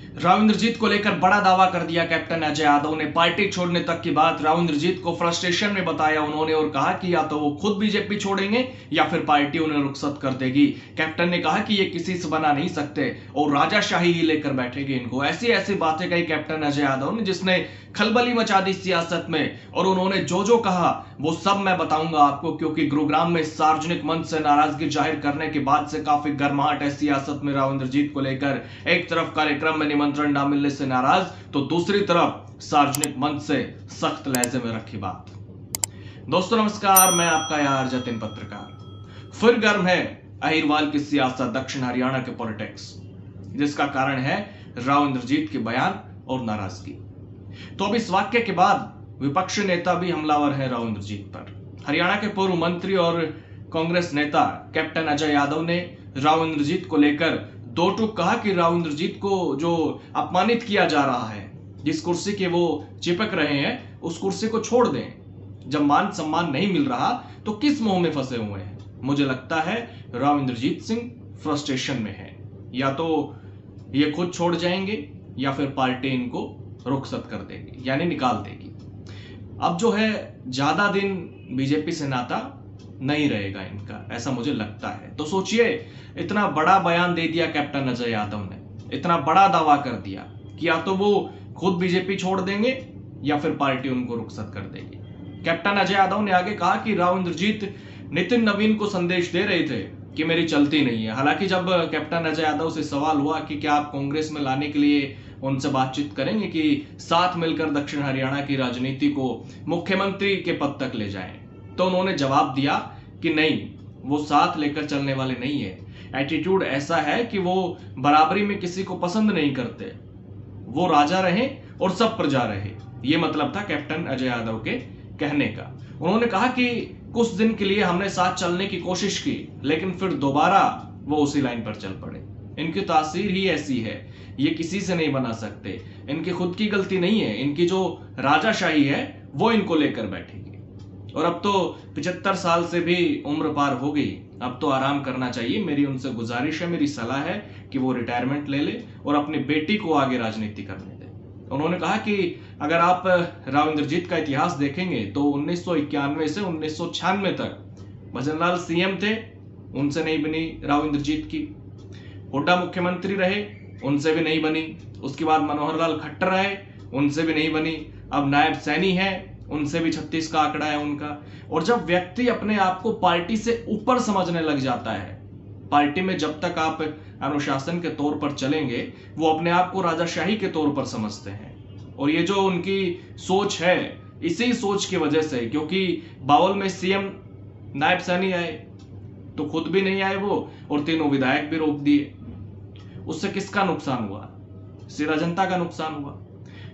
राव इंद्रजीत को लेकर बड़ा दावा कर दिया कैप्टन अजय यादव ने। पार्टी छोड़ने तक की बात राव इंद्रजीत को फ्रस्ट्रेशन में बताया उन्होंने और कहा कि या तो वो खुद बीजेपी छोड़ेंगे या फिर पार्टी उन्हें रुखसत कर देगी। कैप्टन ने कहा कि ये किसी से बना नहीं सकते और राजाशाही ही लेकर बैठेगी इनको। ऐसी ऐसी बातें कही कैप्टन अजय यादव ने जिसने खलबली मचा दी सियासत में। और उन्होंने जो जो कहा वो सब मैं बताऊंगा आपको, क्योंकि गुरुग्राम में सार्वजनिक मंच से नाराजगी जाहिर करने के बाद से काफी गर्माहट है सियासत में राव इंद्रजीत को लेकर। एक तरफ कार्यक्रम में निमंत्रण न मिलने से नाराज तो दूसरी तरफ सार्वजनिक मंच से सख्त लहजे में रखी बात। दोस्तों नमस्कार, मैं आपका यार जतिन पत्रकार। फिर गर्म है अहिरवाल की सियासत, दक्षिण हरियाणा के पॉलिटिक्स, जिसका कारण है राव इंद्रजीत के बयान और नाराजगी। तो अब इस वाक्य के बाद विपक्षी नेता भी हमलावर है राव इंद्रजीत पर। हरियाणा के पूर्व मंत्री और कांग्रेस नेता कैप्टन अजय यादव ने राव इंद्रजीत को लेकर दो टूक कहा कि राव इंद्रजीत को जो अपमानित किया जा रहा है, जिस कुर्सी के वो चिपक रहे हैं उस कुर्सी को छोड़ दें। जब मान सम्मान नहीं मिल रहा तो किस मोह में फंसे हुए हैं। मुझे लगता है राव इंद्रजीत सिंह फ्रस्ट्रेशन में है, या तो ये खुद छोड़ जाएंगे या फिर पार्टी इनको रुखसत कर देगी, यानी निकाल देगी। अब जो है ज्यादा दिन बीजेपी से नाता नहीं रहेगा इनका, ऐसा मुझे लगता है। तो सोचिए, इतना बड़ा बयान दे दिया कैप्टन अजय यादव ने, इतना बड़ा दावा कर दिया कि या तो वो खुद बीजेपी छोड़ देंगे या फिर पार्टी उनको रुखसत कर देगी। कैप्टन अजय यादव ने आगे कहा कि राव इंद्रजीत नितिन नवीन को संदेश दे रहे थे कि मेरी चलती नहीं है। हालांकि जब कैप्टन अजय यादव से सवाल हुआ कि क्या आप कांग्रेस में लाने के लिए उनसे बातचीत करेंगे कि साथ मिलकर दक्षिण हरियाणा की राजनीति को मुख्यमंत्री के पद तक ले जाएं, तो उन्होंने जवाब दिया कि नहीं, वो साथ लेकर चलने वाले नहीं है। एटीट्यूड ऐसा है कि वो बराबरी में किसी को पसंद नहीं करते, वो राजा रहे और सब प्रजा रहे। ये मतलब था कैप्टन अजय यादव के कहने का। उन्होंने कहा कि कुछ दिन के लिए हमने साथ चलने की कोशिश की, लेकिन फिर दोबारा वो उसी लाइन पर चल पड़े। इनकी तासीर ही ऐसी है, ये किसी से नहीं बना सकते। इनकी खुद की गलती नहीं है, इनकी जो राजाशाही है वो इनको लेकर बैठेगी। और अब तो 75 साल से भी उम्र पार हो गई, अब तो आराम करना चाहिए। मेरी उनसे गुजारिश है, मेरी सलाह है कि वो रिटायरमेंट ले ले और अपनी बेटी को आगे राजनीति करने दे। उन्होंने कहा कि अगर आप राव इंद्रजीत का इतिहास देखेंगे तो 1991 से 1996 तक भजनलाल सीएम थे, उनसे नहीं बनी राव इंद्रजीत की। हुड्डा मुख्यमंत्री रहे, उनसे भी नहीं बनी। उसके बाद मनोहर लाल खट्टर आए, उनसे भी नहीं बनी। अब नायब सैनी है, उनसे भी 36 का आंकड़ा है उनका। और जब व्यक्ति अपने आप को पार्टी से ऊपर समझने लग जाता है, पार्टी में जब तक आप अनुशासन के तौर पर चलेंगे वो अपने आप को राजाशाही के तौर पर समझते हैं। और ये जो उनकी सोच है, इसी सोच की वजह से, क्योंकि बावल में सीएम नायब सैनी आए तो खुद भी नहीं आए वो, और तीनों विधायक भी रोक दिए। उससे किसका नुकसान हुआ? सीधा जनता का नुकसान हुआ।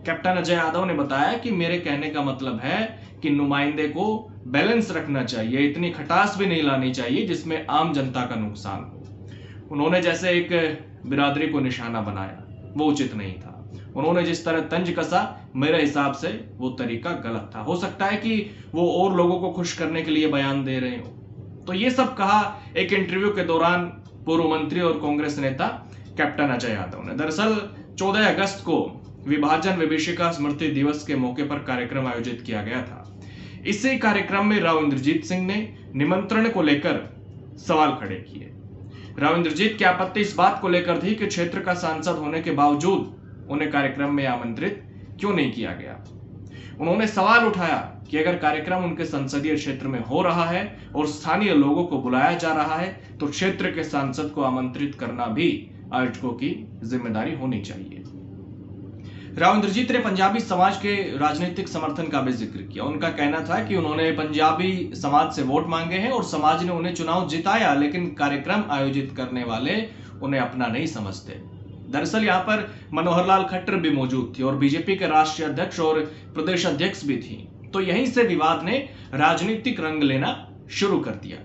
कैप्टन अजय यादव ने बताया कि मेरे कहने का मतलब है कि नुमाइंदे को बैलेंस रखना चाहिए, इतनी खटास भी नहीं लानी चाहिए जिसमें आम जनता का नुकसान हो। उन्होंने जैसे एक बिरादरी को निशाना बनाया, वो उचित नहीं था। उन्होंने जिस तरह तंज कसा, मेरे हिसाब से वो तरीका गलत था। हो सकता है कि वो और लोगों को खुश करने के लिए बयान दे रहे हो। तो ये सब कहा एक इंटरव्यू के दौरान पूर्व मंत्री और कांग्रेस नेता कैप्टन अजय यादव ने। दरअसल 14 अगस्त को विभाजन विभीषिका स्मृति दिवस के मौके पर कार्यक्रम आयोजित किया गया था। इसी कार्यक्रम में राव इंद्रजीत सिंह ने निमंत्रण को लेकर सवाल खड़े किए। राव इंद्रजीत की आपत्ति इस बात को लेकर थी कि क्षेत्र का सांसद होने के बावजूद उन्हें कार्यक्रम में आमंत्रित क्यों नहीं किया गया। उन्होंने सवाल उठाया कि अगर कार्यक्रम उनके संसदीय क्षेत्र में हो रहा है और स्थानीय लोगों को बुलाया जा रहा है तो क्षेत्र के सांसद को आमंत्रित करना भी आयोजकों की जिम्मेदारी होनी चाहिए। राव इंद्रजीत ने पंजाबी समाज के राजनीतिक समर्थन का भी जिक्र किया। उनका कहना था कि उन्होंने पंजाबी समाज से वोट मांगे हैं और समाज ने उन्हें चुनाव जिताया, लेकिन कार्यक्रम आयोजित करने वाले उन्हें अपना नहीं समझते। दरअसल यहाँ पर मनोहर लाल खट्टर भी मौजूद थी और बीजेपी के राष्ट्रीय अध्यक्ष और प्रदेश अध्यक्ष भी थी। तो यहीं से विवाद ने राजनीतिक रंग लेना शुरू कर दिया।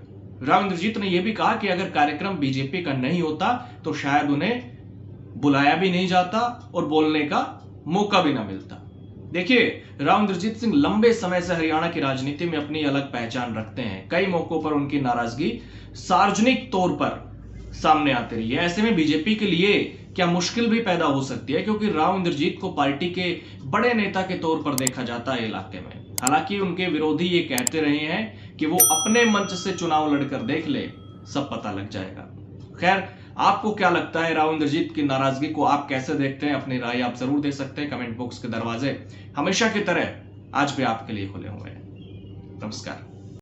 राव इंद्रजीत ने यह भी कहा कि अगर कार्यक्रम बीजेपी का नहीं होता तो शायद उन्हें बुलाया भी नहीं जाता और बोलने का मौका भी ना मिलता। देखिए, राव इंद्रजीत सिंह लंबे समय से हरियाणा की राजनीति में अपनी अलग पहचान रखते हैं। कई मौकों पर उनकी नाराजगी सार्वजनिक तौर पर सामने आती रही है। ऐसे में बीजेपी के लिए क्या मुश्किल भी पैदा हो सकती है, क्योंकि राव इंद्रजीत को पार्टी के बड़े नेता के तौर पर देखा जाता है इलाके में। हालांकि उनके विरोधी ये कहते रहे हैं कि वो अपने मंच से चुनाव लड़कर देख ले, सब पता लग जाएगा। खैर, आपको क्या लगता है, राव इंद्रजीत की नाराजगी को आप कैसे देखते हैं? अपनी राय आप जरूर दे सकते हैं। कमेंट बॉक्स के दरवाजे हमेशा की तरह आज भी आपके लिए खुले हुए हैं। नमस्कार।